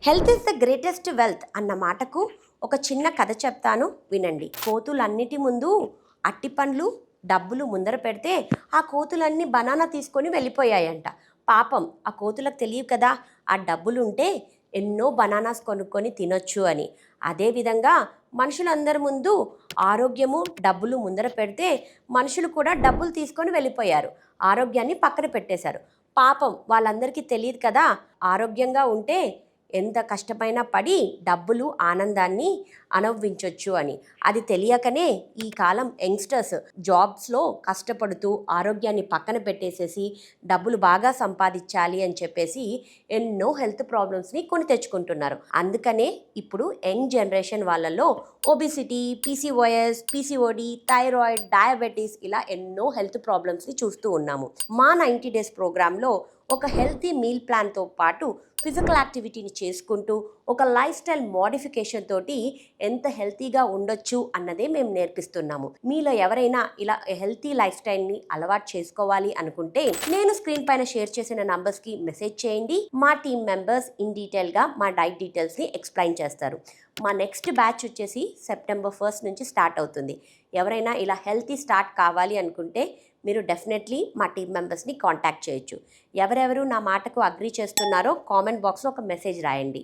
Health is the greatest wealth అన్న మాటకు ఒక చిన్న కథ చెప్తాను వినండి. కోతులన్నిటి ముందు అట్టి పండ్లు డబ్బులు ముందర పెడితే ఆ కోతులన్నీ బనానా తీసుకొని వెళ్ళిపోయాయంట. పాపం ఆ కోతులకు తెలియదు కదా ఆ డబ్బులు ఉంటే ఎన్నో బనానాస్ కొనుక్కొని తినొచ్చు అని. అదేవిధంగా మనుషులందరి ముందు ఆరోగ్యము డబ్బులు ముందర పెడితే మనుషులు కూడా డబ్బులు తీసుకొని వెళ్ళిపోయారు, ఆరోగ్యాన్ని పక్కన పెట్టేశారు. పాపం వాళ్ళందరికీ తెలియదు కదా ఆరోగ్యంగా ఉంటే ఎంత కష్టమైనా పడి డబ్బులు ఆనందాన్ని అనుభవించవచ్చు అని. అది తెలియకనే ఈ కాలం యంగ్స్టర్స్ జాబ్స్లో కష్టపడుతూ ఆరోగ్యాన్ని పక్కన పెట్టేసేసి డబ్బులు బాగా సంపాదించాలి అని చెప్పేసి ఎన్నో హెల్త్ ప్రాబ్లమ్స్ని కొని తెచ్చుకుంటున్నారు. అందుకనే ఇప్పుడు యంగ్ జనరేషన్ వాళ్ళల్లో obesity, PCOS, PCOD, thyroid, diabetes ఇలా ఎన్నో హెల్త్ ప్రాబ్లమ్స్ని చూస్తూ ఉన్నాము. మా 90 డేస్ ప్రోగ్రాంలో ఒక హెల్తీ మీల్ ప్లాన్తో పాటు ఫిజికల్ యాక్టివిటీని చేసుకుంటూ ఒక లైఫ్ స్టైల్ మోడిఫికేషన్ తోటి ఎంత హెల్తీగా ఉండొచ్చు అన్నదే మేము నేర్పిస్తున్నాము. మీలో ఎవరైనా ఇలా హెల్తీ లైఫ్ స్టైల్ని అలవాటు చేసుకోవాలి అనుకుంటే నేను స్క్రీన్ పైన షేర్ చేసిన నంబర్స్కి మెసేజ్ చేయండి. మా టీమ్ మెంబర్స్ ఇన్ డీటెయిల్గా మా డైట్ డీటెయిల్స్ని ఎక్స్ప్లెయిన్ చేస్తారు. మా నెక్స్ట్ బ్యాచ్ వచ్చేసి సెప్టెంబర్ 1 నుంచి స్టార్ట్ అవుతుంది. ఎవరైనా ఇలా హెల్తీ స్టార్ట్ కావాలి అనుకుంటే మీరు డెఫినెట్లీ మా టీమ్ మెంబర్స్ని కాంటాక్ట్ చేయొచ్చు. ఎవరెవరు నా మాటకు అగ్రీ చేస్తున్నారో కామెంట్ బాక్స్లో ఒక మెసేజ్ రాయండి.